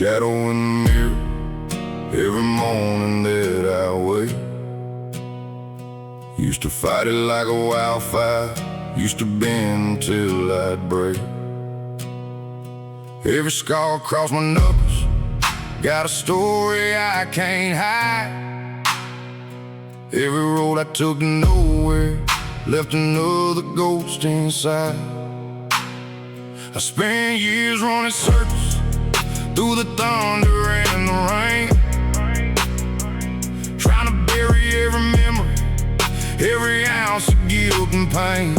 shadow in the mirror every morning that I wake. Used to fight it like a wildfire, used to bend till I'd break. Every scar across my knuckles got a story I can't hide. Every road I took to nowhere left another ghost inside. I spent years running circles through the thunder and the rain, trying to bury every memory, every ounce of guilt and pain.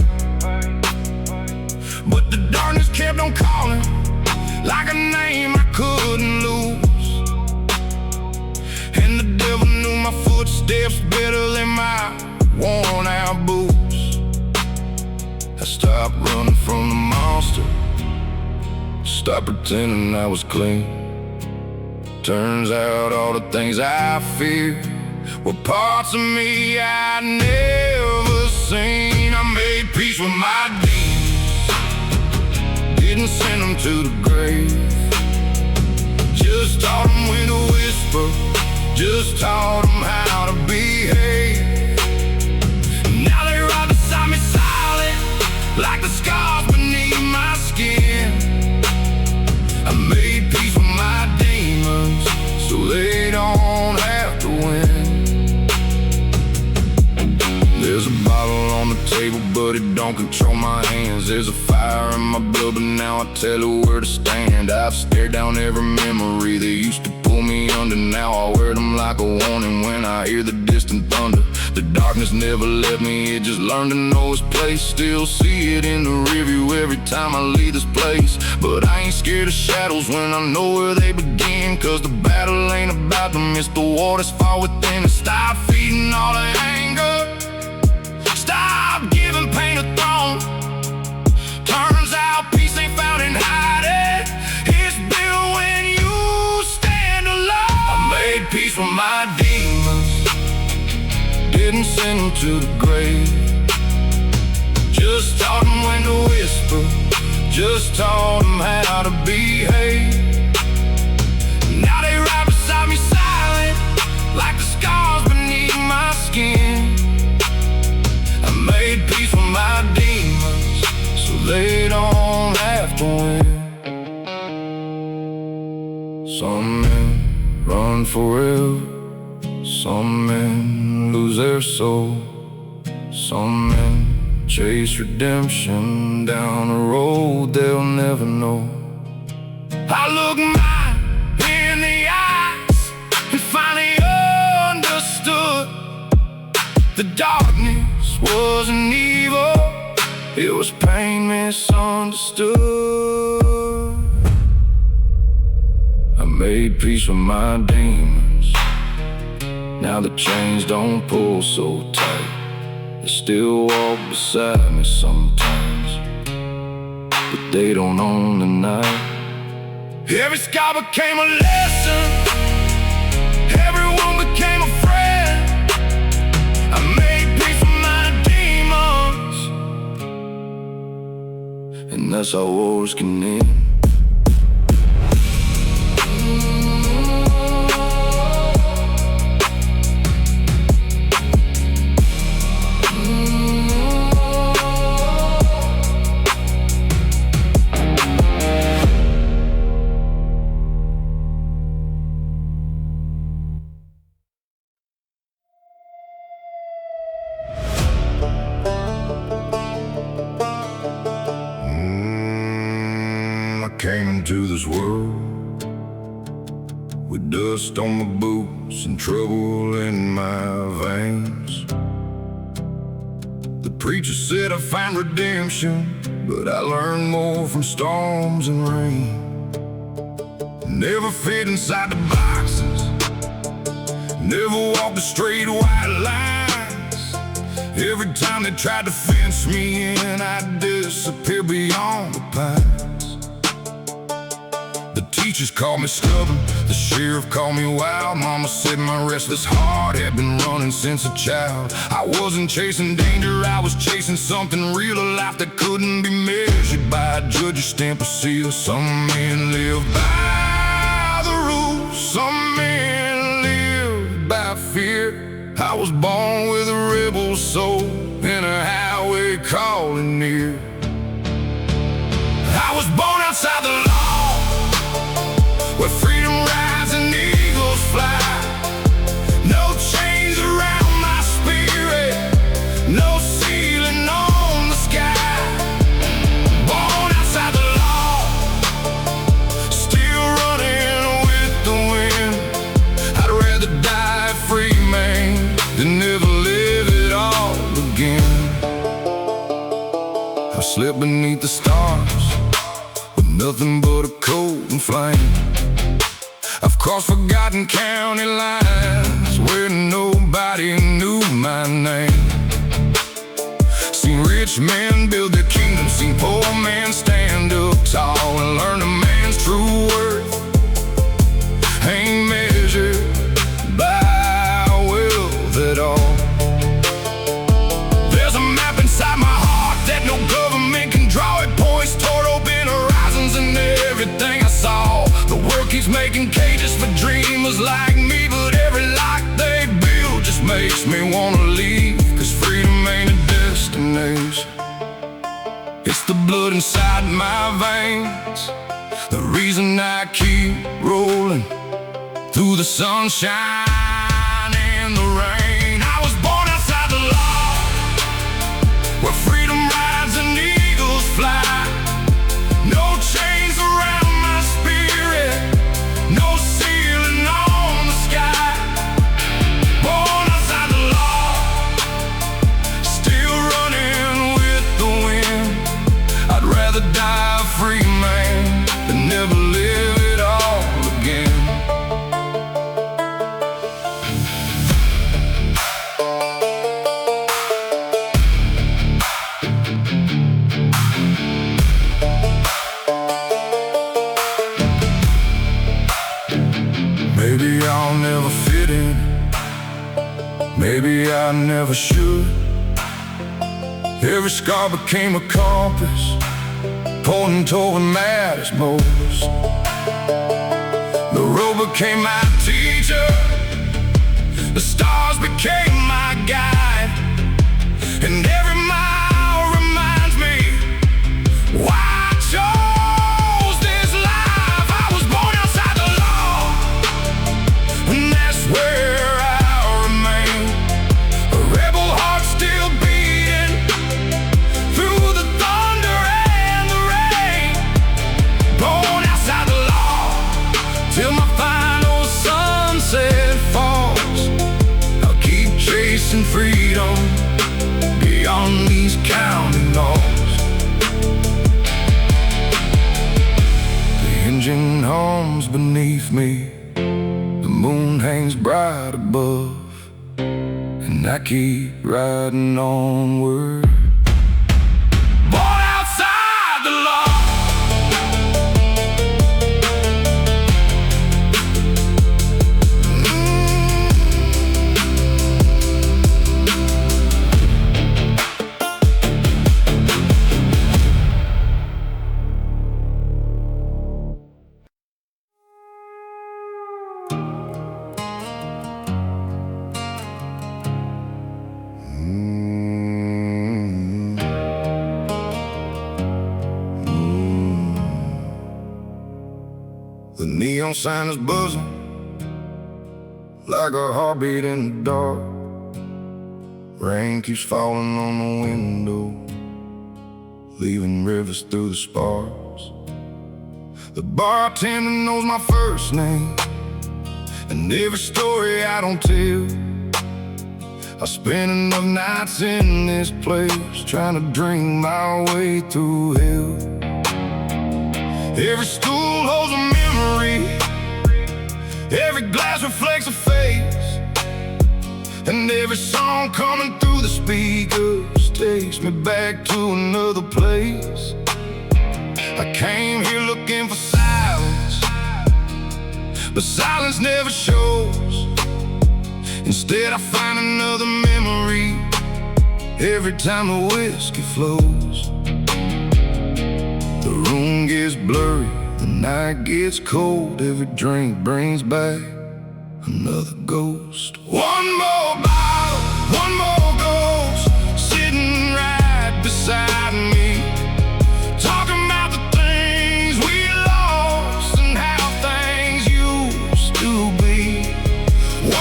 But the darkness kept on calling like a name I couldn't lose, and the devil knew my footsteps better than my worn out boots. I stopped running from the monster, stopped pretending I was clean. Turns out all the things I feared were parts of me I'd never seen. I made peace with my demons, didn't send them to the grave. Just taught them when to whisper, just taught them how to behave. Now they ride beside me silent, like the scars beneath my skin. I made peace with my demons so they don't have to win. There's a bottle on the table, but it don't control my hands. There's a fire in my blood, but now I tell her where to stand. I've stared down every memory that used to pull me under. Now I wear them like a warning when I hear the distant thunder. The darkness never left me, it just learned to know its place. Still see it in the rearview every time I leave this place. But I ain't scared of shadows when I know where they begin, cause the battle ain't about them, it's the war that's far within. And stop feeding all the anger, stop giving pain a throne. Turns out peace ain't found in hiding, it's built when you stand alone. I made peace with my demons, didn't send them to the grave. Just taught them when to whisper, just taught them how to behave. Now they ride beside me silent, like the scars beneath my skin. I made peace with my demons so they don't have to win. Some men run forever, some men lose their soul, some men chase redemption down a road they'll never know. I look mine in the eyes and finally understood the darkness wasn't evil, it was pain misunderstood. I made peace with my demons, now the chains don't pull so tight. They still walk beside me sometimes, but they don't own the night. Every scar became a lesson, everyone became a friend. I made peace with my demons, and that's how wars can end. Came into this world with dust on my boots and trouble in my veins. The preacher said I find redemption, but I learned more from storms and rain. Never fit inside the boxes, never walked the straight white lines. Every time they tried to fence me in, I'd disappear beyond the pines. The teachers called me stubborn, the sheriff called me wild. Mama said my restless heart had been running since a child. I wasn't chasing danger, I was chasing something real, a life that couldn't be measured by a judge's stamp or seal. Some men live by the without fear. I was born with a rebel soul and a highway calling near. I was born outside the law, where freedom rides and eagles fly. No chains around my spirit, no ceiling on the sky. Born outside the law, still running with the wind. I'd rather die a free man than never live it all again. I slept beneath the stars with nothing but a cold and flame. I've crossed forgotten county lines where nobody knew my name. Seen rich men build their kingdom, seen poor men stand up tall and learn a man's true worth ain't measured by wealth at all. There's a map inside my heart that no government can draw. It points toward open horizons and everything I saw. The world keeps making cages for dreamers like me, but every lock they build just makes me wanna leave. Cause freedom ain't a destination, it's the blood inside my veins, the reason I keep rolling through the sunshine and the rain. I was born outside the law, where freedom rides and eagles fly. No chains around my spirit, no ceiling on the sky. Born outside the law, still running with the wind. I'd rather die a free man than never live it all again. Maybe I'll never fit in, maybe I never should. Every scar became a compass, pointing toward what matters most. The road became my teacher, the stars became my guide, and every mile reminds me why I chose this life. I was born outside the law, and that's where I'll remain. A rebel heart still beating through the thunder and the rain. Born outside the law till my final sunset falls. I'll keep chasing freedom beyond these county laws. The engine hums beneath me, the moon hangs bright above, and I keep riding onward. Born outside the law. The neon sign is buzzing like a heartbeat in the dark. Rain keeps falling on the window, leaving rivers through the sparks. The bartender knows my first name and every story I don't tell. I spent enough nights in this place trying to drink my way through hell. Every stool holds a memory, every glass reflects a face, and every song coming through the speakers takes me back to another place. I came here looking for silence, but silence never shows. Instead I find another memory every time the whiskey flows. The room gets blurry, the night gets cold, every drink brings back another ghost. One more bottle, one more ghost, sitting right beside me, talking about the things we lost and how things used to be.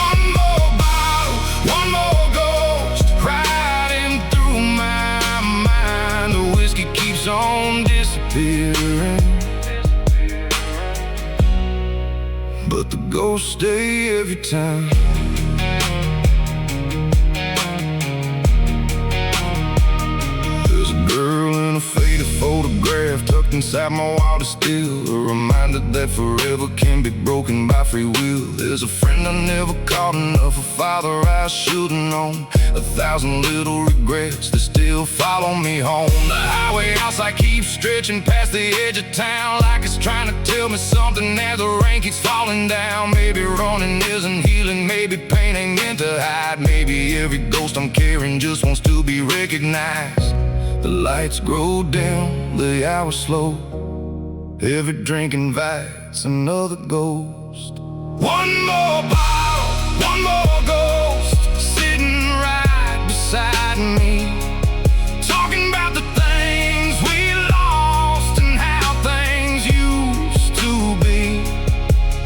One more bottle, one more ghost, riding through my mind. The whiskey keeps on disappearing, but the ghosts stay every time. There's a girl in a faded photograph tucked inside my wildest still, a reminder that forever can be broken by free will. There's a friend I never called enough, a father I should've known, 1,000 little regrets that still follow me home. The highway outside keeps stretching past the edge of town, like it's trying to tell me something as the rain keeps falling down. Maybe running isn't healing, maybe pain ain't meant to hide, maybe every ghost I'm carrying just wants to be recognized. The lights grow dim, the hours slow, every drink invites another ghost. One more bottle, one more ghost, sitting right beside me, talking about the things we lost and how things used to be.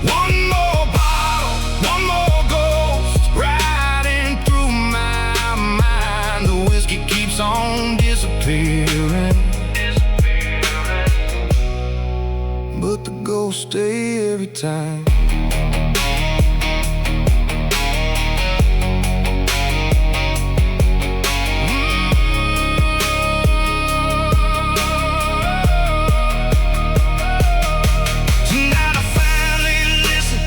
One more bottle, one more ghost, riding through my mind. The whiskey keeps on disappearing, but the ghosts stay every time. Tonight I finally listen,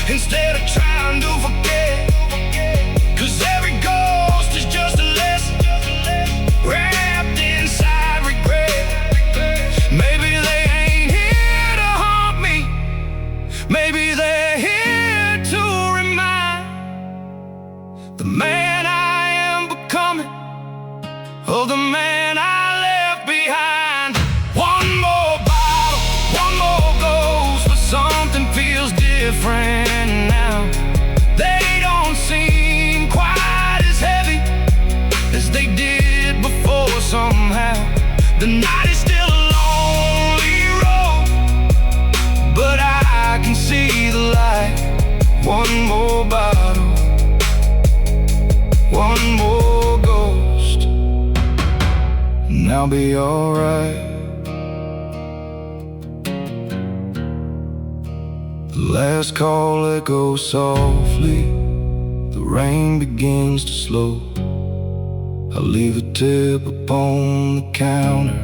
instead of trying to forget, 'cause every ghost is just a lesson wrapped inside regret. Maybe they ain't here to haunt me, maybe they're here to remind the man I am becoming of the man I left behind. One more bottle, one more ghost, but something feels different now. They don't seem quite as heavy as they did before somehow. The night is still a lonely road, but I can see the light. One more bottle, one more ghost, and I'll be alright. The last call echoes softly, the rain begins to slow. I leave a tip upon the counter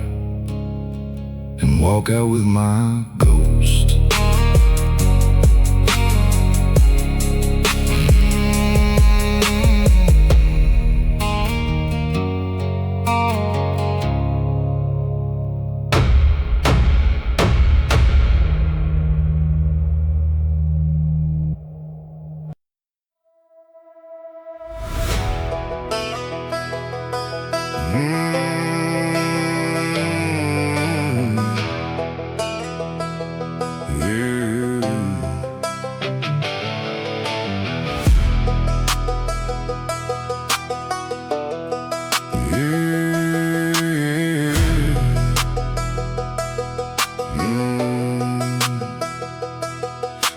and walk out with my ghost.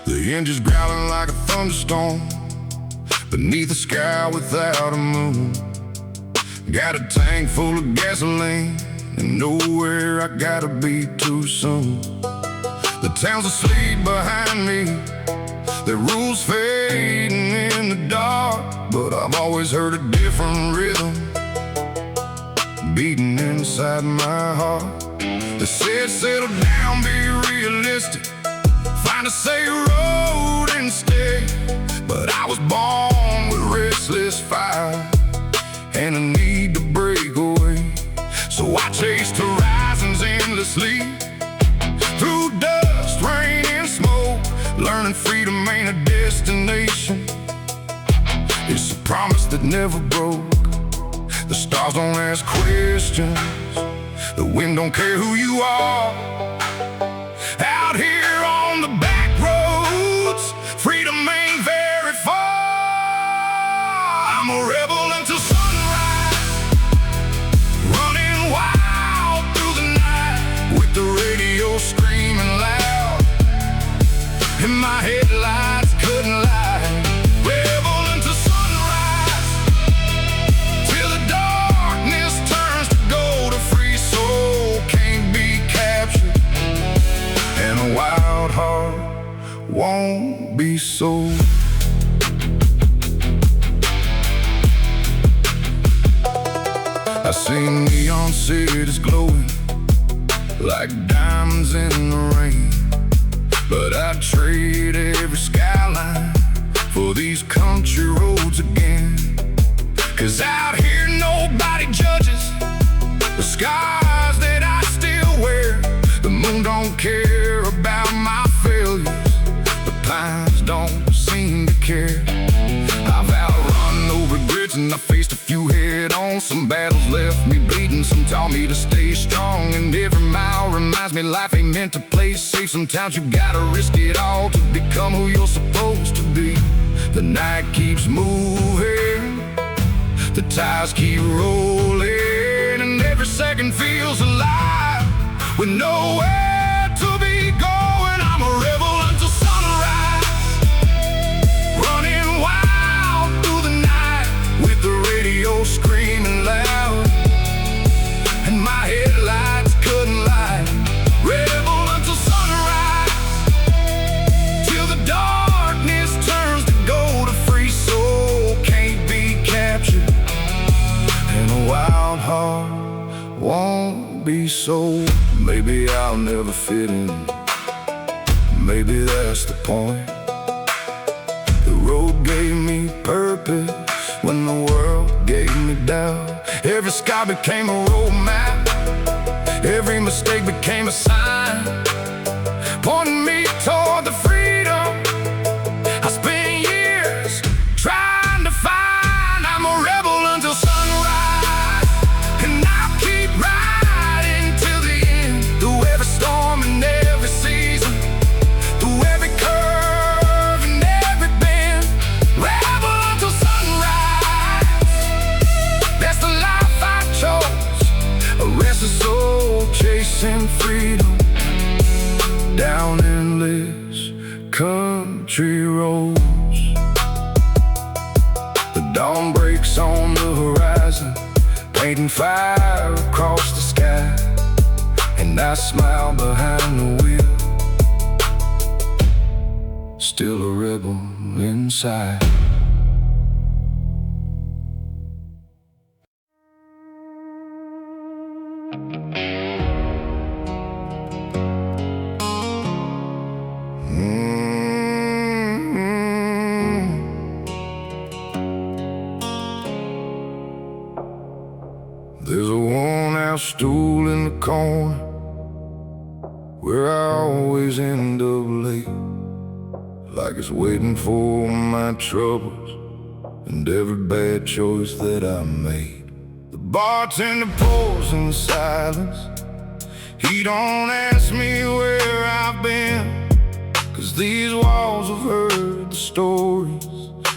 The engine's growling like a thunderstorm beneath a sky without a moon. Got a tank full of gasoline and nowhere I gotta be too soon. The town's asleep behind me, their rules fading in the dark, but I've always heard a different rhythm beating inside my heart. They said settle down, be realistic, find a safe road and stay. But I was born with restless fire and a need to break away. So I chased horizons endlessly, through dust, rain and smoke, learning freedom ain't a destination, it's a promise that never broke. The stars don't ask questions, the wind don't care who you are. Out here on the back roads, freedom soul. I seen neon cities glowing like diamonds in the rain, but I'd trade every skyline for these country roads again. 'Cause out here nobody judges the scars that I still wear. The moon don't care about my failures, the pines don't seem to care. I've outrun no regrets and I faced a few head-on. Some battles left me bleeding, some taught me to stay strong. And every mile reminds me life ain't meant to play safe. Sometimes you gotta risk it all to become who you're supposed to be. The night keeps moving, the tires keep rolling, and every second feels alive with nowhere to be going. I'm a rebel until sunrise, running wild through the night with the radio screaming loud and my headlights couldn't light. Rebel until sunrise, till the darkness turns to gold. A free soul can't be captured, and a wild heart won't be sold. Maybe I'll never fit in, maybe that's the point. The road gave me purpose when the world gave me doubt. Every sky became a road map, every mistake became a sign, pointing me toward the freedom I spent years trying to find. I'm a rebel until sunrise, and I'll keep riding till the end, through every storm and every season, through every curve and every bend. Rebel until sunrise, that's the life I chose. A restless soul chasing freedom down endless country roads. The dawn breaks on the horizon, painting fire across the sky, and I smile behind the wheel, still a rebel inside. There's a worn-out stool in the corner where I always end up late, like it's waiting for my troubles and every bad choice that I made. The bartender pours in the silence, he don't ask me where I've been, 'cause these walls have heard the stories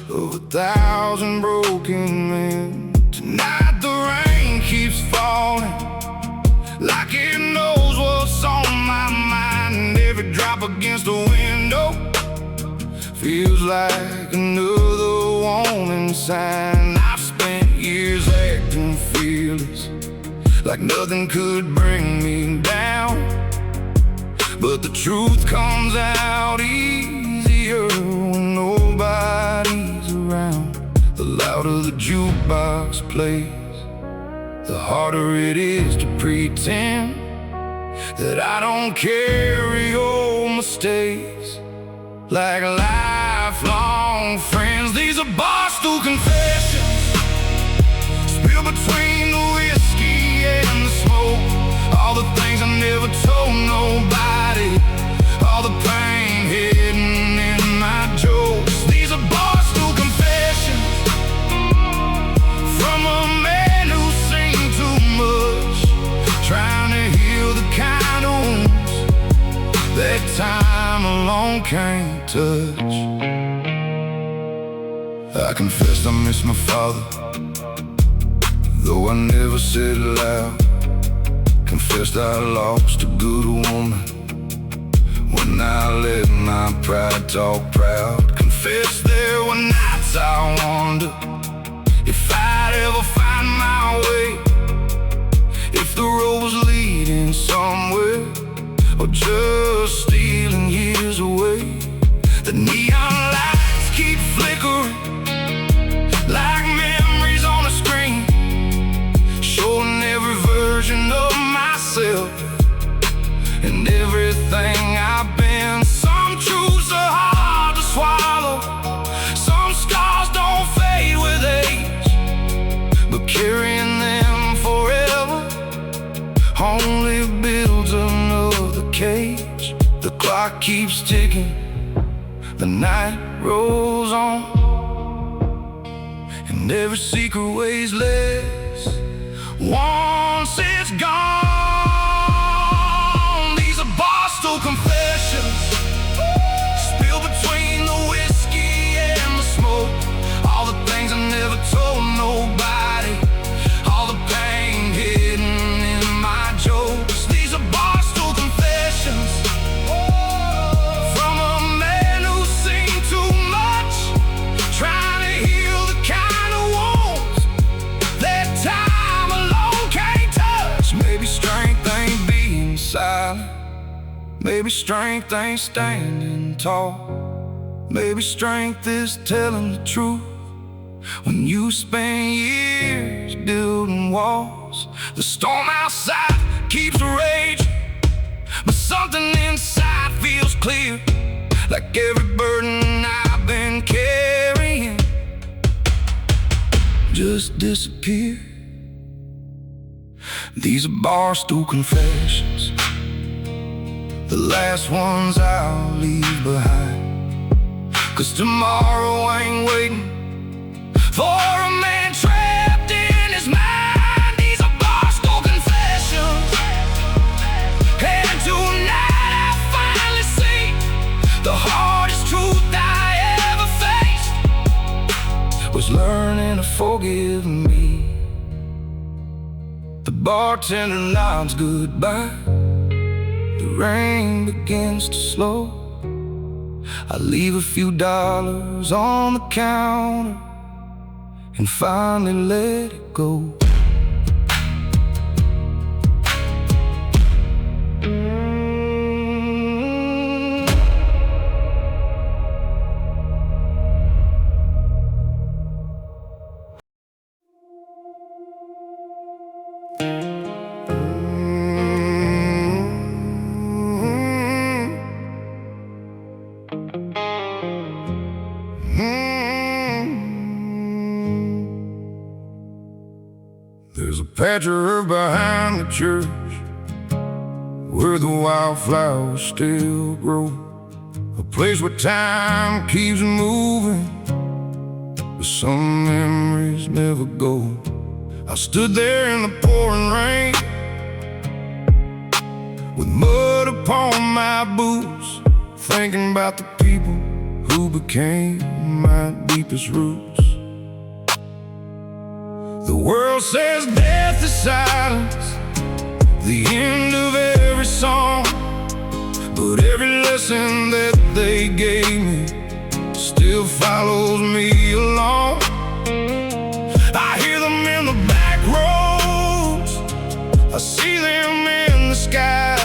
of 1,000 broken men. Tonight the rain keeps falling like it knows what's on my mind, and every drop against the window feels like another warning sign. I've spent years acting fearless, like nothing could bring me down, but the truth comes out easier when nobody's around. The louder the jukebox plays, the harder it is to pretend that I don't carry old mistakes like lifelong friends. These are Barstool Confessions, spilled between the whiskey and the smoke. All the things I never told nobody, all the pain hidden in my jokes. These are Barstool Confessions, from a man who's seen too much, trying to heal the kind of wounds that time alone can't touch. I confessed I miss my father, though I never said it loud. Confessed I lost a good woman when I let my pride talk proud. Confessed there were nights I wonder if I'd ever find my way, if the road was leading somewhere or just stealing years away. The neon light clock keeps ticking, the night rolls on, and every secret weighs less once it's gone. These are Barstool Confessions, spilled between the whiskey and the smoke. All the things I never told nobody, all the pain hidden in my jokes. These are Barstool Confessions, from a man who's seen too much, trying to heal the kind of wounds that time alone can't touch. Maybe strength ain't being silent, maybe strength ain't standing tall, maybe strength is telling the truth. When you spend years building walls, the storm outside keeps raging, but something inside feels clear, like every burden I've been carrying just disappeared. These are Barstool Confessions, the last ones I'll leave behind, 'cause tomorrow ain't waiting for a man trapped in his mind. These are Barstool Confessions, and tonight I finally see the hardest truth I ever faced was learning to forgive me. The bartender nods goodbye, the rain begins to slow. I leave a few dollars on the counter and finally let it go. There's a patch of herb behind the church where the wildflowers still grow, a place where time keeps moving, but some memories never go. I stood there in the pouring rain with mud upon my boots, thinking about the people who became my deepest roots. The world says death is silence, the end of every song, but every lesson that they gave me still follows me along. I hear them in the back roads, I see them in the sky,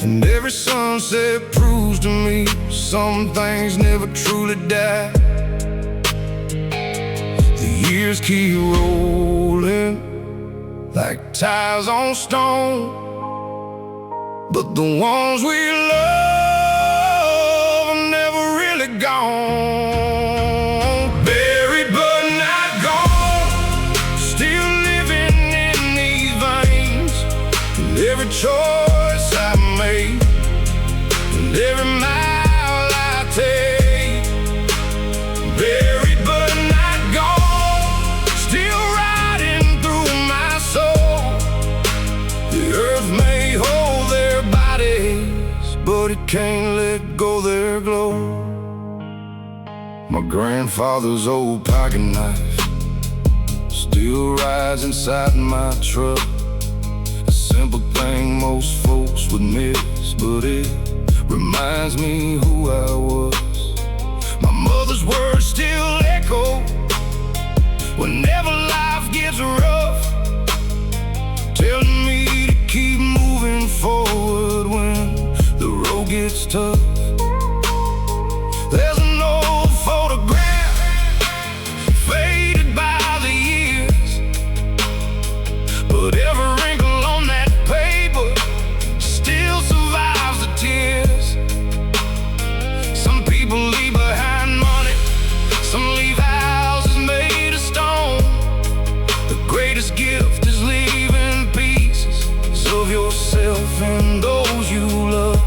and every sunset proves to me some things never truly die. Years keep rolling like tires on stone, but the ones we love are never really gone. Buried but not gone, still living in these veins, and every choice I made, and every mile I take. Buried but not gone, still riding through my soul. The earth may hold their bodies, but it can't let go their glow. My grandfather's old pocket knife still rides inside my truck, a simple thing most folks would miss, but it reminds me who I was. My mother's words still echo whenever life gets rough, telling me to keep moving forward when the road gets tough. There's an old photograph faded by the years, but every wrinkle on that paper still survives the tears. Some people leave behind money, some leave houses made of stone. The greatest gift is leaving pieces of yourself and those you love.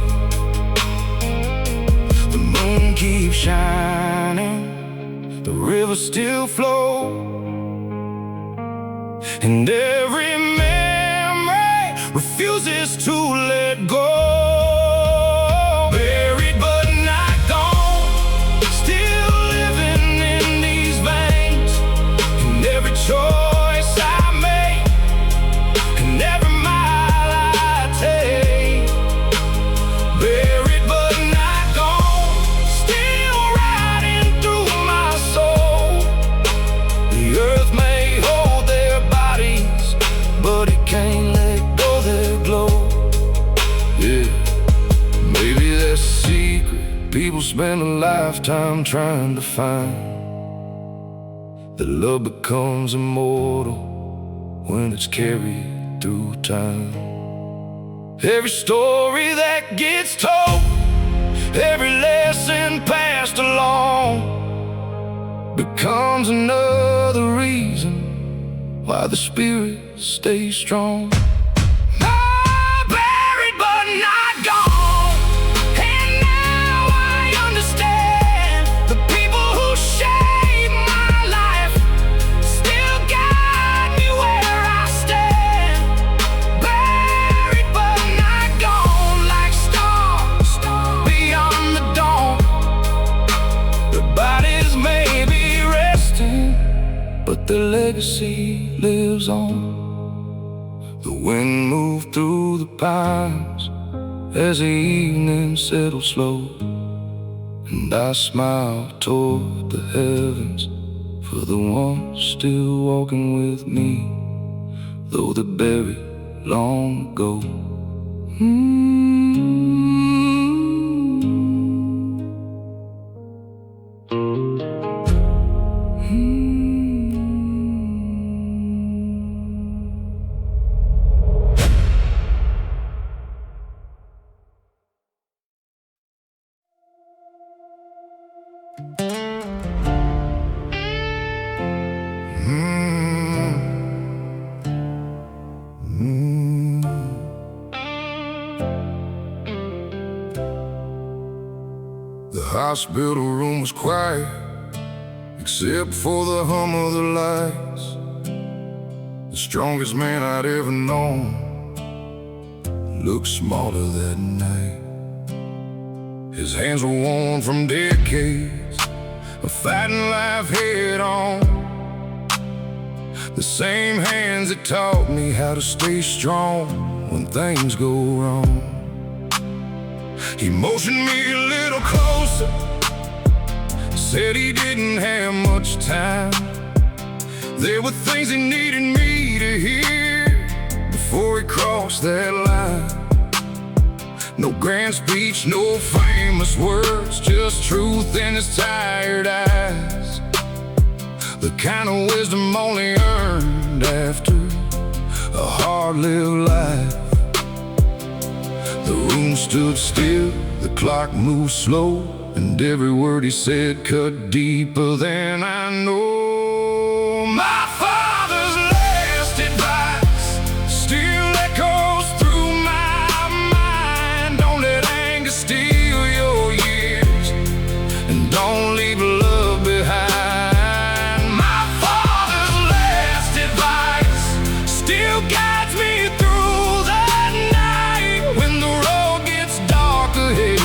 still flow. And every memory refuses to let go. Buried but not gone, still living in these veins. And every choice I make, and every mile I take. Buried but not gone, still riding through my soul. The earth may hold their bodies, but it can't let go their glow. Yeah, maybe that's a secret people spend a lifetime trying to find. That love becomes immortal when it's carried through time. Every story that gets told, every lesson passed along, becomes another reason why the spirit stays strong. Buried but not gone, and now I understand. The people who shaped my life still guide me where I stand. Buried but not gone, like stars beyond the dawn. Their bodies may be resting, but their legacy lives on. The wind moved through the pines as the evening settled slow, and I smiled toward the heavens for the ones still walking with me, though they're buried long ago. The hospital room was quiet, except for the hum of the lights. The strongest man I'd ever known looked smaller that night. His hands were worn from decades of fighting life head on. The same hands that taught me how to stay strong when things go wrong. He motioned me a little closer, said he didn't have much time. There were things he needed me to hear before he crossed that line. No grand speech, no famous words, just truth in his tired eyes. The kind of wisdom only earned after a hard-lived life. The room stood still, the clock moved slow, and every word he said cut deeper than I know. My father's last advice still echoes through my mind. Don't let anger steal your years, and don't leave love behind. My father's last advice still guides me through the night when the road gets dark ahead.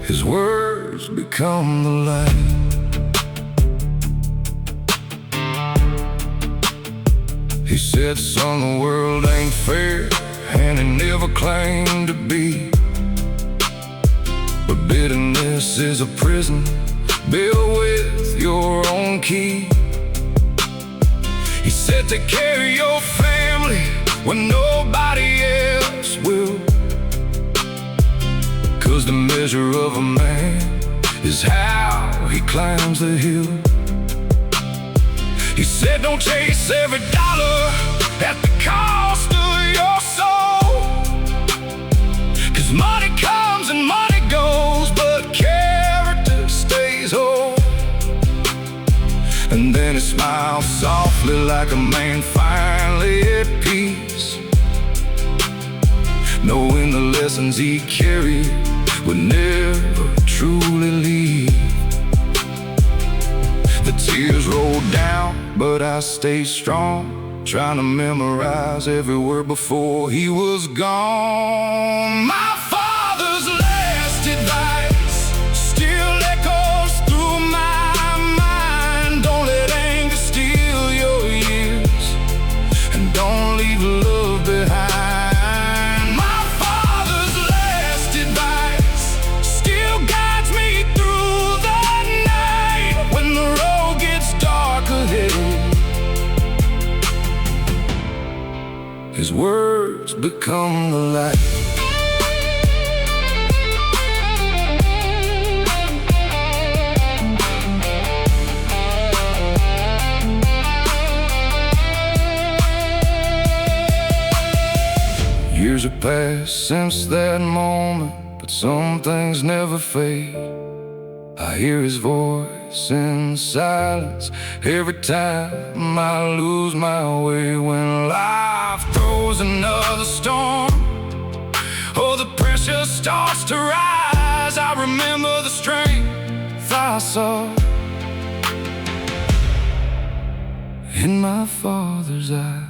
His words become the light. He said, son, the world ain't fair, and it never claimed to be. But bitterness is a prison built with your own key. He said, take care of your family when nobody else will, 'cause the measure of a man is how he climbs the hill. He said, don't chase every dollar at the cost of your soul, 'cause money comes and money goes, but character stays whole. And then he smiled softly like a man finally at peace, knowing the lessons he carried would never truly leave. The tears rolled down, but I stayed strong, trying to memorize every word before he was gone. My father's last advice still echoes through my mind. Don't let anger steal your years, and don't leave love behind. My father's last advice still guides me through the night when the road gets dark ahead. His words become the light. Years have passed since that moment, but some things never fade. I hear his voice in silence every time I lose my way. When life throws another storm, oh, the pressure starts to rise, I remember the strength I saw in my father's eyes.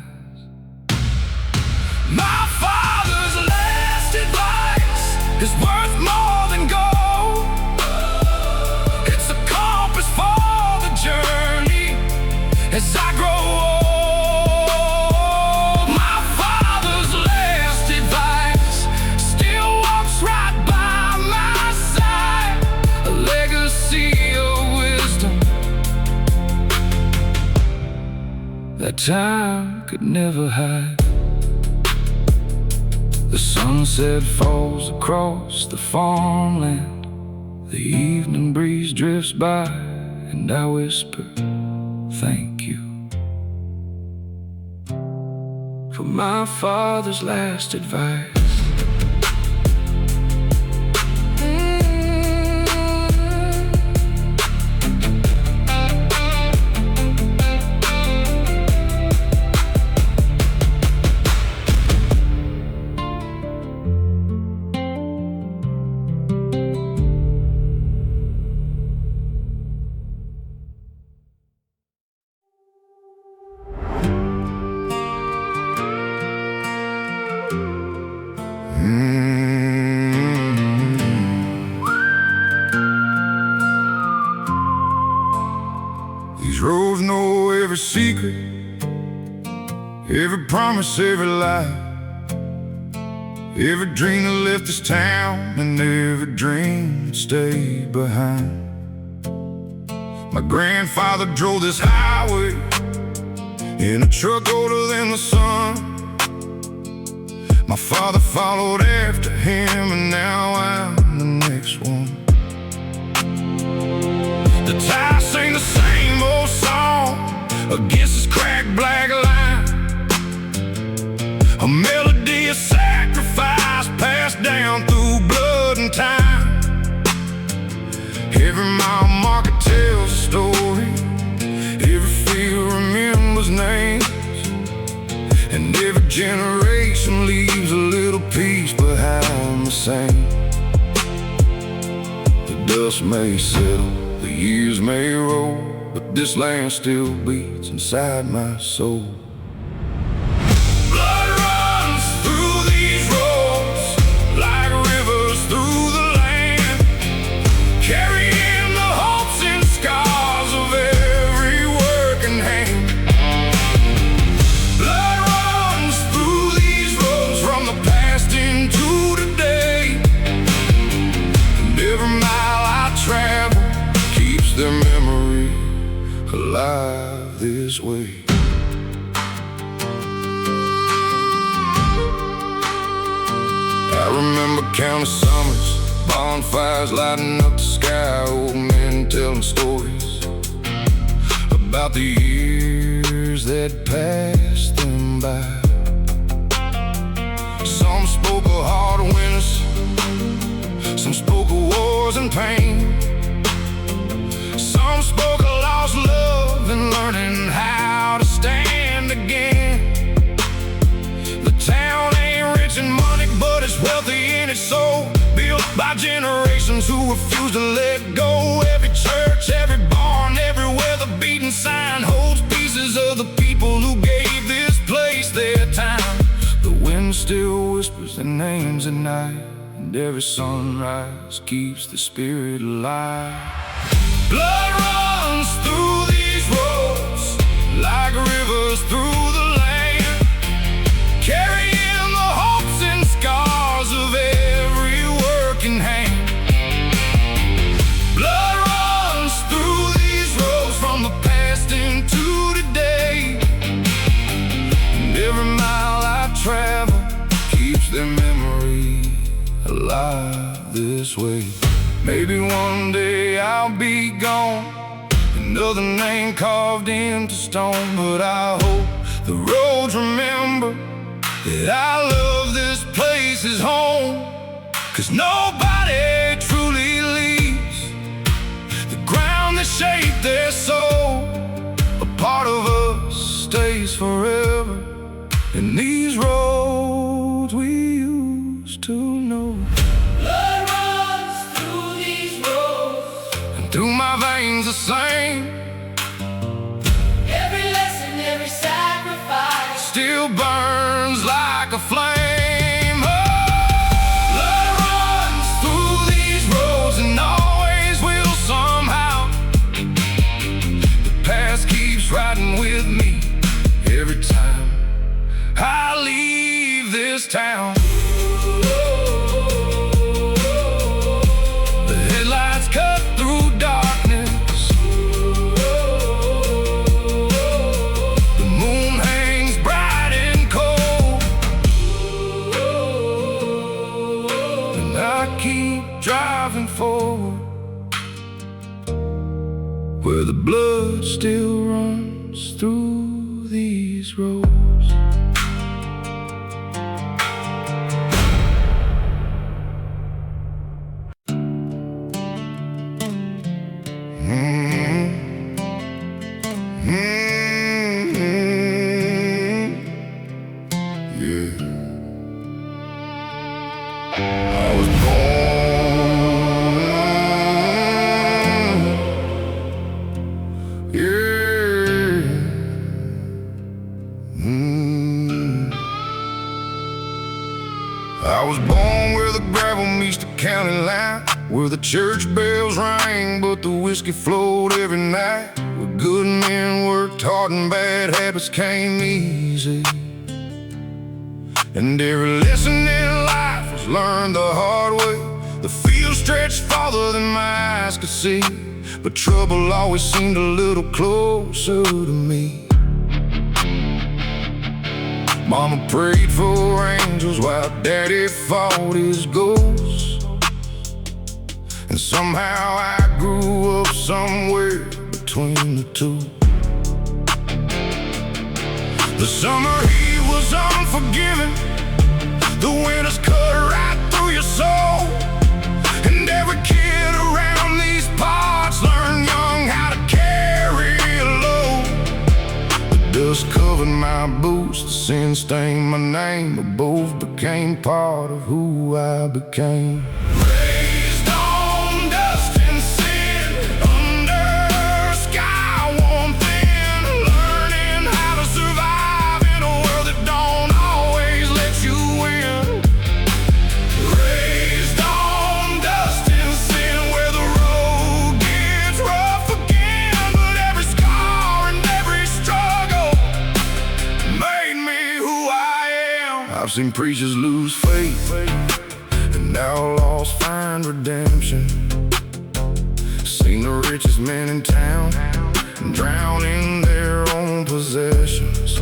My father's last advice is worth more than gold. It's a compass for the journey as I grow old. My father's last advice still walks right by my side, a legacy of wisdom that time could never hide. The sunset falls across the farmland, the evening breeze drifts by, and I whisper, thank you for my father's last advice. These roads know every secret, every promise, every lie, every dream that left this town, and every dream that stayed behind. My grandfather drove this highway in a truck older than the sun. My father followed after him, and now I'm the next one. The tires sing the same old song against this cracked black line, a melody of sacrifice passed down through blood and time. Every mile marker tells a story, every field remembers names, and every generation leaves a little piece behind the same. The dust may settle, the years may roll, but this land still beats inside my soul. Blood runs through these roads like rivers through the land, carrying the hopes and scars of every working hand. Blood runs through these roads from the past into today, and every mile I travel keeps their memory alive this way. I remember countless summers, bonfires lighting up the sky, old men telling stories about the years that passed them by. Some spoke of hard winters, some spoke of wars and pain, some spoke of lost love and learning how to stand again. The town ain't rich in money, but it's wealthy in its soul, built by generations refuse to let go. Every church, every barn, everywhere the beaten sign holds pieces of the people who gave this place their time. The wind still whispers their names at night, and every sunrise keeps the spirit alive. Blood runs through these roads like rivers through the land, carrying the hopes and scars of every working hand. Blood runs through these roads from the past into today, and every mile I travel keeps their memory alive this way. Maybe one day I'll be gone, another name carved into stone, but I hope the roads remember that I love this place as home. 'Cause nobody truly leaves the ground that shaped their soul. A part of us stays forever in these roads we used to know. Blood runs through these roads, and through my veins the same. Every lesson, every sacrifice still burns like a flame. Oh, blood runs through these roads and always will somehow. The past keeps riding with me every time I leave this town. The headlights cut through darkness, the moon hangs bright and cold, and I keep driving forward where the blood still runs through these roads. I was born where the gravel meets the county line, where the church bells rang but the whiskey flowed every night, where good men worked hard and bad habits came easy, and every lesson in life was learned the hard way. The field stretched farther than my eyes could see, but trouble always seemed a little closer to me. Mama prayed for angels while Daddy fought his ghosts, and somehow I grew up somewhere between the two. The summer heat was unforgiving, the winters cut right through your soul, and every kid around these parts learned young how to carry a load. The dust covered my boots, the sin stained my name, but both became part of who I became. Raised on dust and sin, under sky warm thin, learning how to survive in a world that don't always let you in. Raised on dust and sin, where the road gets rough again, but every scar and every struggle made me who I am. I've seen preachers lose faith and outlaws find redemption, seen the richest men in town drown in their own possessions.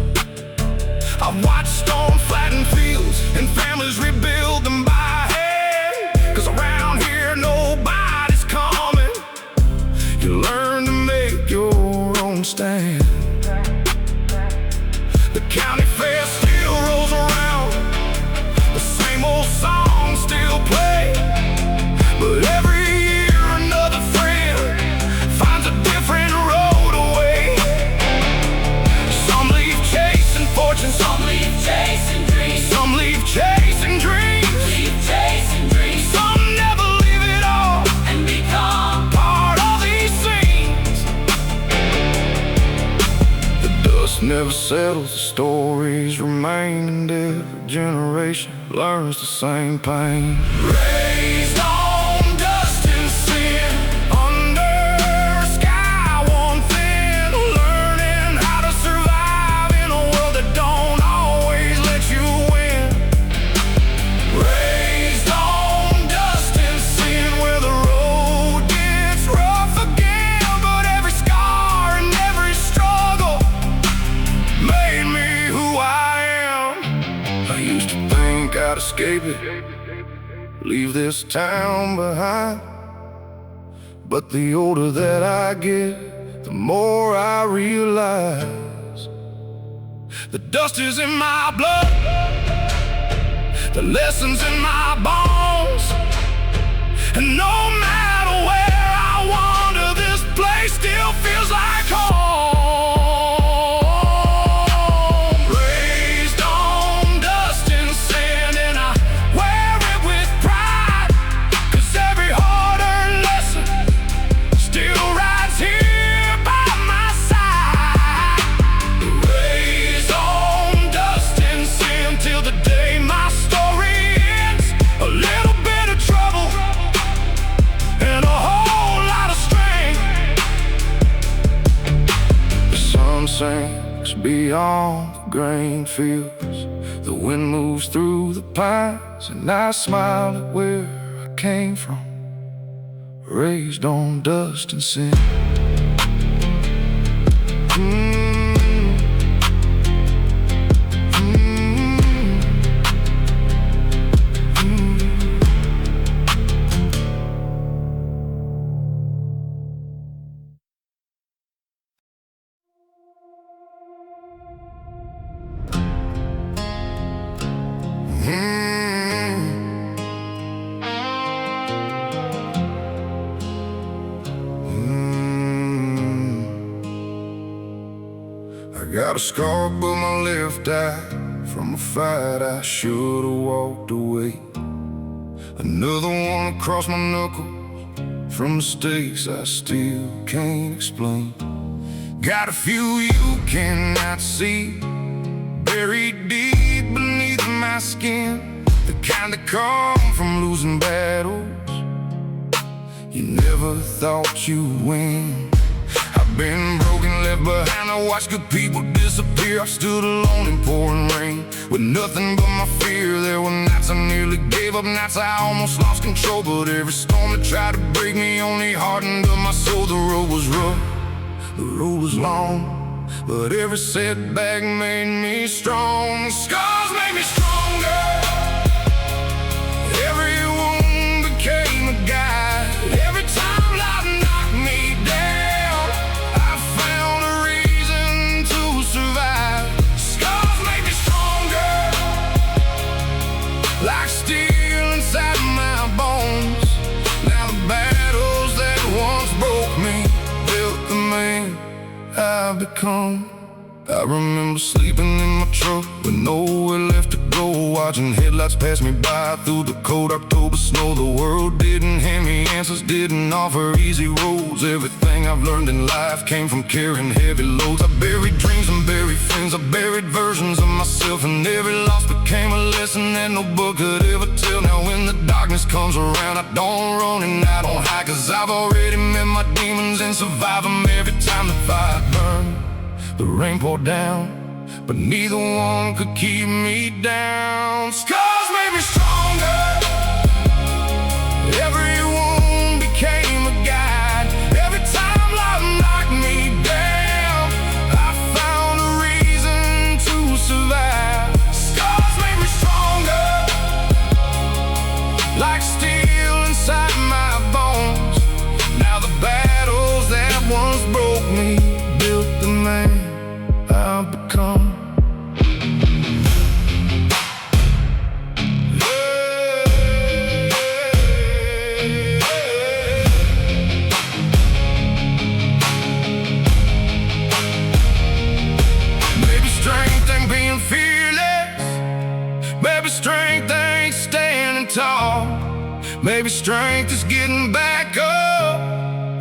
I've watched storms flatten fields and families rebuild them by hand, 'cause around here nobody's coming. You learn to make your own stand. The county fair still rolls around, the same old songs still play, but every year another friend finds a different road away. Some leave chasing fortune, some leave chasing dreams, some leave chasing dreams, some never leave it all and become dust never settles, the stories remain, and every generation learns the same pain. Raised on dust and sin, under a sky worn thin, learning how to survive in a world that don't always let you win. Raised on dust and sin, where the road gets rough again, but every scar and every struggle made me who I am. I used to think I'd escape it, leave this town behind, but the older that I get, the more I realize the dust is in my blood, the lessons in my bones, and no matter where I wander, this place still feels like home. Raised on dust and sand, and I wear it with pride, 'cause every hard-earned lesson still rides here by my side. Raised on dust and sand till the day my story ends. A little bit of trouble and a whole lot of strength. The sun sinks beyond the grain fields, the wind moves through the pines, and I smile at where I came from. Raised on dust and sin. I got a scar above my left eye from a fight I should've walked away. Another one across my knuckles from mistakes I still can't explain. Got a few you cannot see, buried deep beneath my skin, the kind that come from losing battles you never thought you'd win. I've been broken, left behind, I watched good people disappear. I stood alone in pouring rain with nothing but my fear. There were nights I nearly gave up, nights I almost lost control, but every storm that tried to break me only hardened up my soul. The road was rough, the road was long, but every setback made me strong. Scars made me stronger, every wound became a guide. Every time life knocked me down, I found a reason to survive. Scars made me stronger, like steel inside my bones. Now the battles that once broke me built the man I've become. I remember sleeping in my truck with nowhere left to go, watching headlights pass me by through the cold October snow. The world didn't hand me answers, didn't offer easy roads. Everything I've learned in life came from carrying heavy loads. I buried dreams and buried friends, I buried versions of myself, and every loss became a lesson that no book could ever tell. Now when the darkness comes around, I don't run and I don't hide, 'cause I've already met my demons and survived them every time the fire burned. The rain poured down, but neither one could keep me down. Scars made me stronger, every wound became a guide. Every time life knocked me down, I found a reason to survive. Scars made me stronger, like steel inside my bones. Now the battles that once broke me built the man I've become. Maybe strength ain't being fearless, maybe strength ain't standing tall, maybe strength is getting back up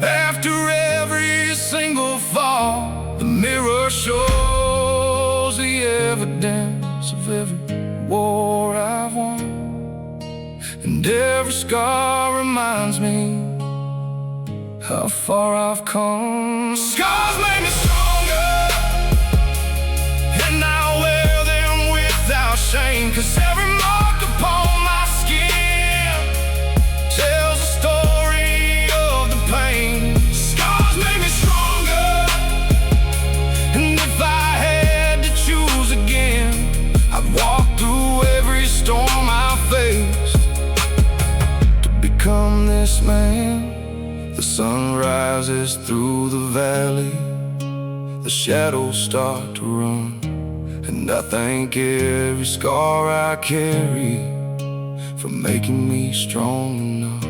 after every single fall. The mirror shows evidence of every war I've won, and every scar reminds me how far I've come. Scars make me stronger, and I wear them without shame, 'cause every mark upon my skin tells a story of the pain. Scars make me stronger, and if I had to choose again, I'd walk through every storm I faced to become this man. The sun rises through the valley, the shadows start to run, and I thank every scar I carry for making me strong enough.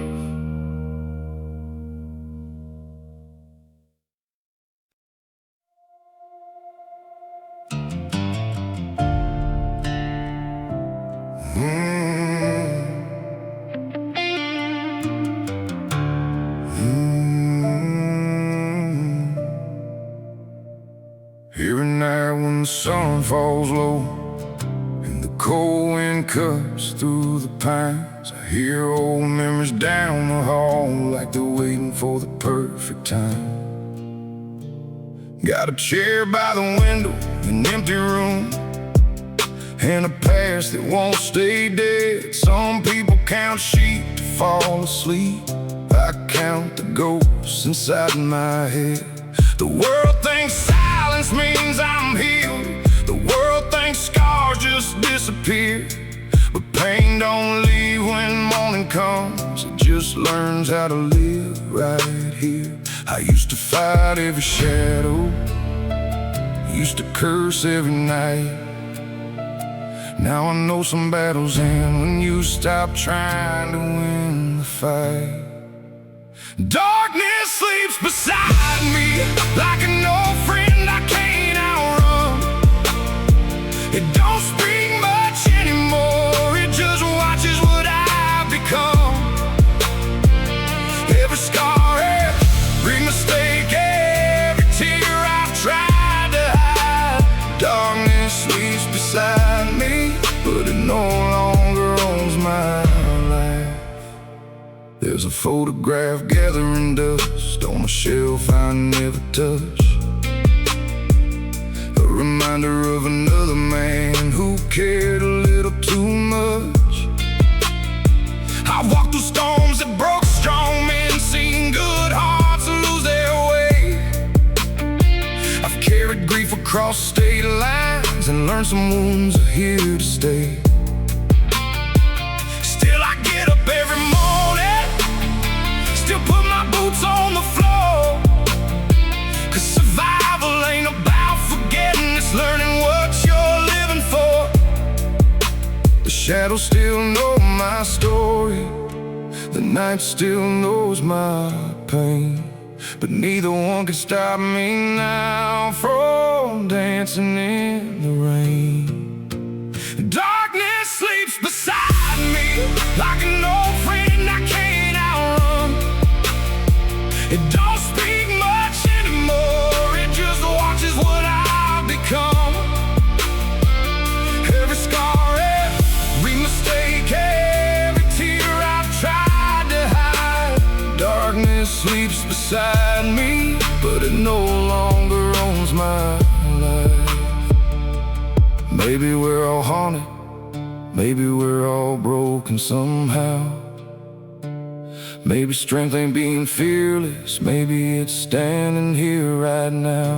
Here and there when the sun falls low and the cold wind cuts through the pines, I hear old memories down the hall like they're waiting for the perfect time. Got a chair by the window, an empty room, and a past that won't stay dead. Some people count sheep to fall asleep, I count the ghosts inside my head. The world thinks silence means I'm healed, the world thinks scars just disappear, but pain don't leave when morning comes, it just learns how to live right here. I used to fight every shadow, used to curse every night. Now I know some battles end when you stop trying to win the fight. Darkness sleeps beside me like an old friend I can't outrun. It don't speak much anymore, it just watches what I've become. Every scar, every mistake, every tear I've tried to hide. Darkness sleeps beside me, but it no longer owns my life. There's a photograph gathering dust on a shelf I never touch, a reminder of another man who cared a little too much. I walked through storms that broke strong men, seen good hearts lose their way. I've carried grief across state lines and learned some wounds are here to stay. Still I get up every morning, still put my boots on the floor, 'cause survival ain't about forgetting, it's learning what you're living for. The shadows still know my story, the night still knows my pain, but neither one can stop me now from dancing in the rain. Darkness sleeps beside me like an old friend I can't outrun. It don't speak much anymore, it just watches what I've become. Every scar, every mistake, every tear I've tried to hide. Darkness sleeps beside me, but it no longer owns my life. Maybe we're all haunted, maybe we're all broken somehow. Maybe strength ain't being fearless, maybe it's standing here right now.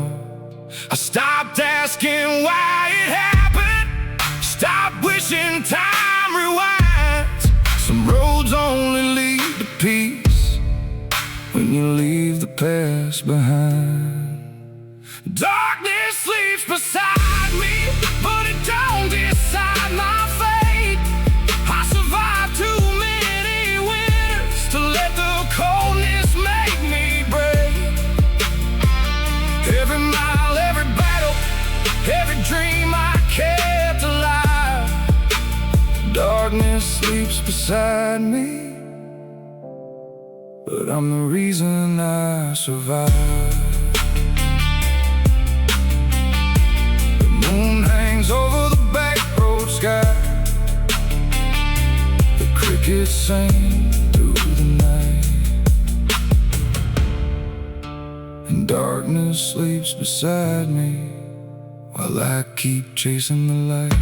I stopped asking why it happened, stopped wishing time rewinds. Some roads only lead to peace when you leave the past behind. Darkness sleeps beside me, but it don't decide my fate. I survived too many winters to let the coldness make me brave. Every mile, every battle, every dream I kept alive. Darkness sleeps beside me, but I'm the reason I survive. The moon hangs over the same through the night, and darkness sleeps beside me while I keep chasing the light.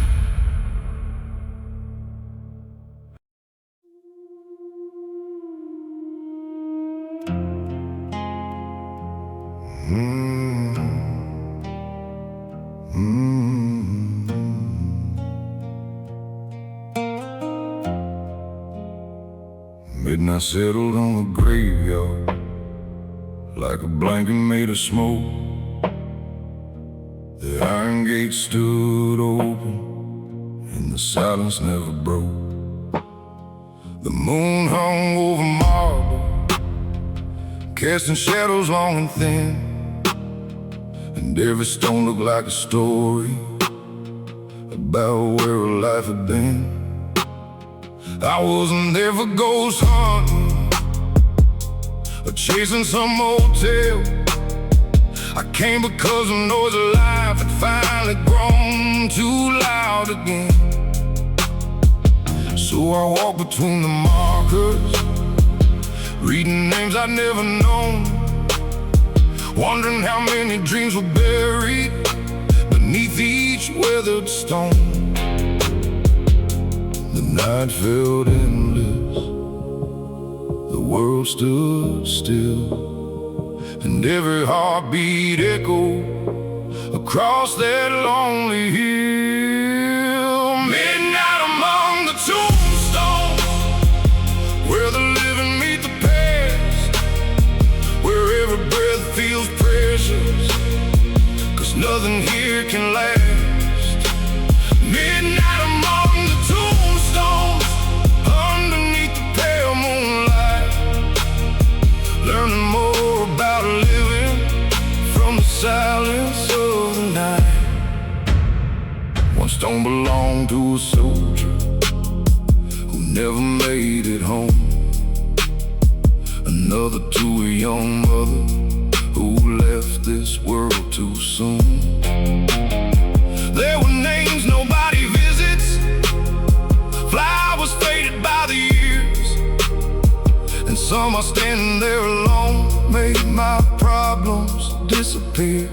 Midnight settled on the graveyard like a blanket made of smoke. The iron gate stood open and the silence never broke. The moon hung over marble, casting shadows long and thin, and every stone looked like a story about where a life had been. I wasn't there for ghost hunting or chasing some motel. I came because the noise of life had finally grown too loud again. So I walked between the markers, reading names I'd never known, wondering how many dreams were buried beneath each weathered stone. The night felt endless, the world stood still, and every heartbeat echoed across that lonely hill. Midnight among the tombstones, where the living meet the past, where every breath feels precious, 'cause nothing here can last. Midnight among the tombstones, underneath the pale moonlight, learning more about living from the silence of the night. One stone belonged to a soldier who never made it home, another to a young mother who left this world too soon. There were names nobody visits, flowers faded by the years, and some are standing there alone, made my problems disappear.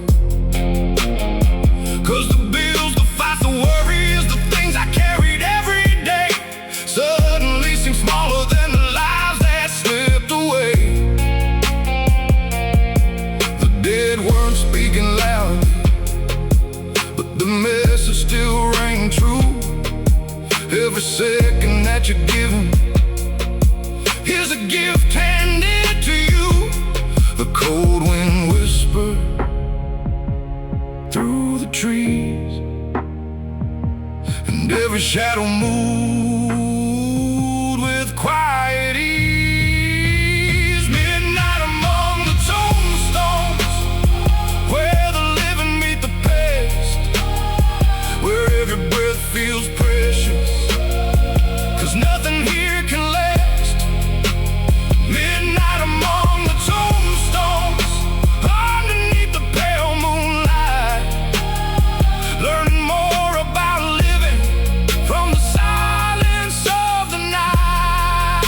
'Cause the bills, the fights, the worries, the things I carried every day suddenly seem smaller than the lives that slipped away. The dead weren't speaking loudly, but the message still rang true. Every second that you're given, here's a gift handed to you. The cold wind whispered through the trees, and every shadow moved with quiet ease. Midnight among the tombstones, where the living meet the past, where every breath feels precious, 'cause nothing here can last. Midnight among the tombstones, underneath the pale moonlight, learning more about living from the silence of the night.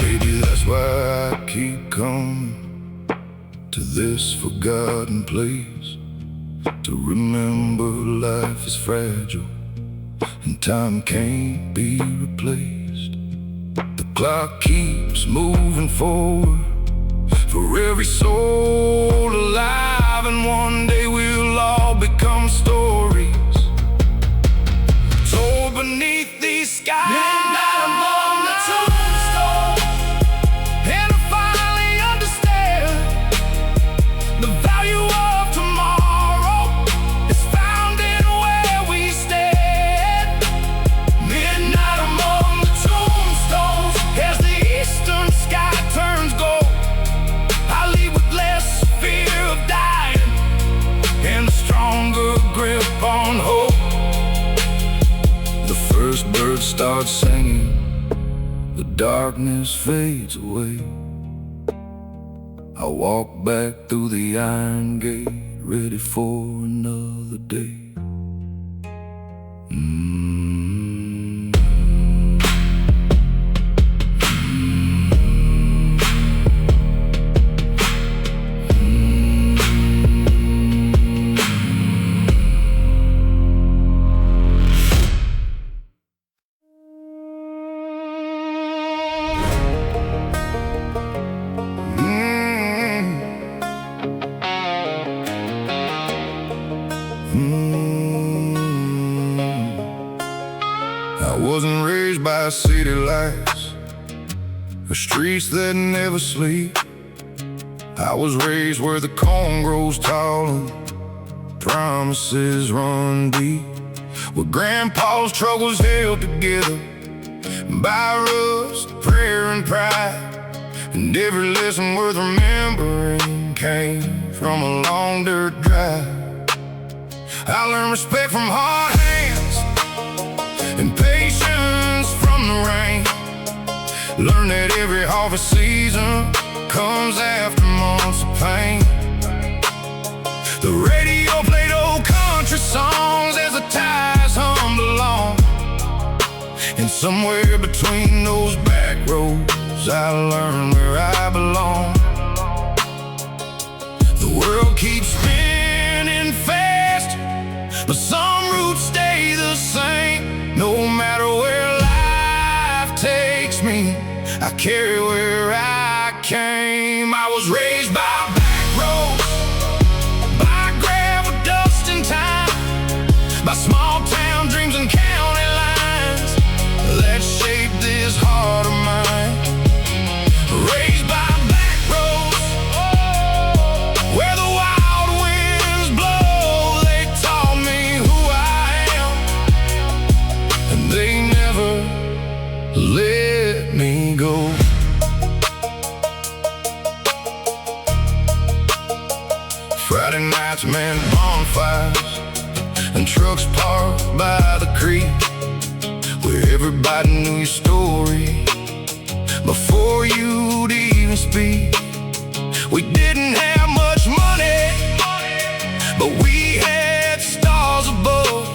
Maybe that's why I keep coming to this forgotten place, to remember life is fragile and time can't be replaced. The clock keeps moving forward for every soul alive, and one day we'll all become stories told beneath these skies. Midnight among the tombstones, and I finally understand the value of tomorrow is found in where we stand. Midnight among the tombstones, as the eastern sky turns gold, I leave with less fear of dying and a stronger grip on hope. The first bird starts singing, the darkness fades away. I walk back through the iron gate, ready for another day. by city lights, the streets that never sleep. I was raised where the corn grows tall and promises run deep, where grandpa's truck was held together by rust, prayer and pride. And every lesson worth remembering came from a long dirt drive. I learned respect from hard hands and patience from the rain. Learned that every harvest season comes after months of pain. The radio played old country songs as the tires hummed along, and somewhere between those back roads I learned where I belong. The world keeps spinning fast, but some routes stay the same. No matter where life takes me, I carry where I came. I was raised by back roads, by gravel, dust and time, by small town dreams and county lines that shaped this heart of mine. Raised by back roads, where the wild winds blow. They taught me who I am, and they never let me go. Friday nights meant bonfires and trucks parked by the creek, where everybody knew your story before you'd even speak. We didn't have much money, but we had stars above,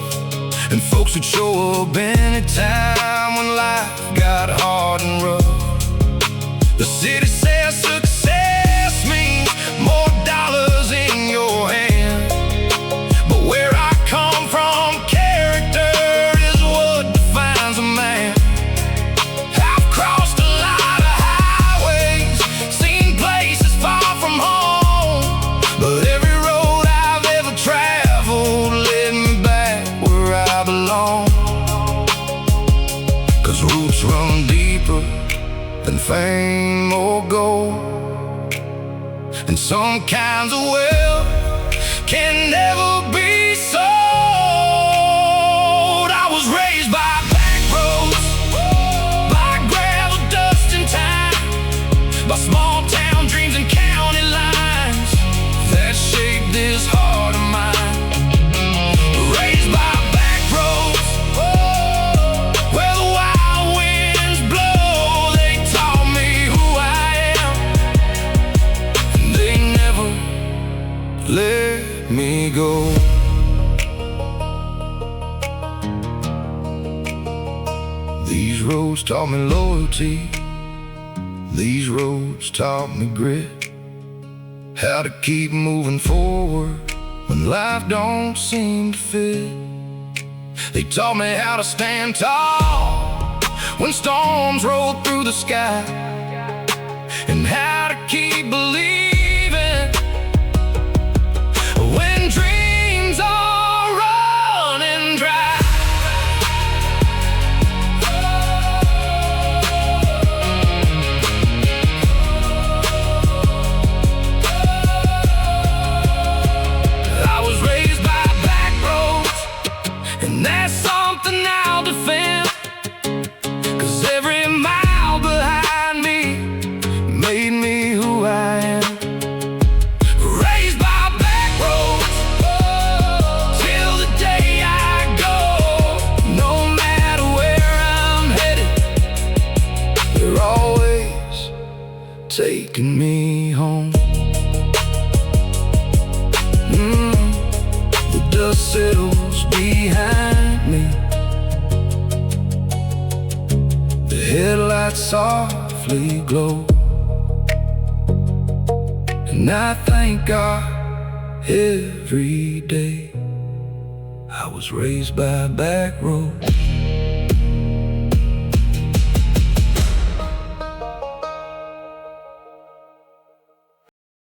and folks would show up anytime when life got hard and rough. The city says success means more dollars in your hand, but where I come from, character is what defines a man. I've crossed a lot of highways, seen places far from home, but every road I've ever traveled led me back where I belong. 'Cause roots run deeper than fame or gold, and some kinds of wealth can never be sold. I was raised by back roads, by gravel, dust and time, by small town dreams and county lines that shaped this heart of mine. Raised by back roads, where the wild winds blow. They taught me who I am, and they never let me go. These roads taught me loyalty, these roads taught me grit, how to keep moving forward when life don't seem to fit. They taught me how to stand tall when storms roll through the sky, and how to keep believing when dreams are running dry. I was raised by back roads, and that's something I'll defend, 'cause every mile behind me made me who I am. Raised by back roads, till the day I go. No matter where I'm headed, they're always taking me home. The dust settles behind me, the headlights softly glow, and I thank God every day I was raised by back roads.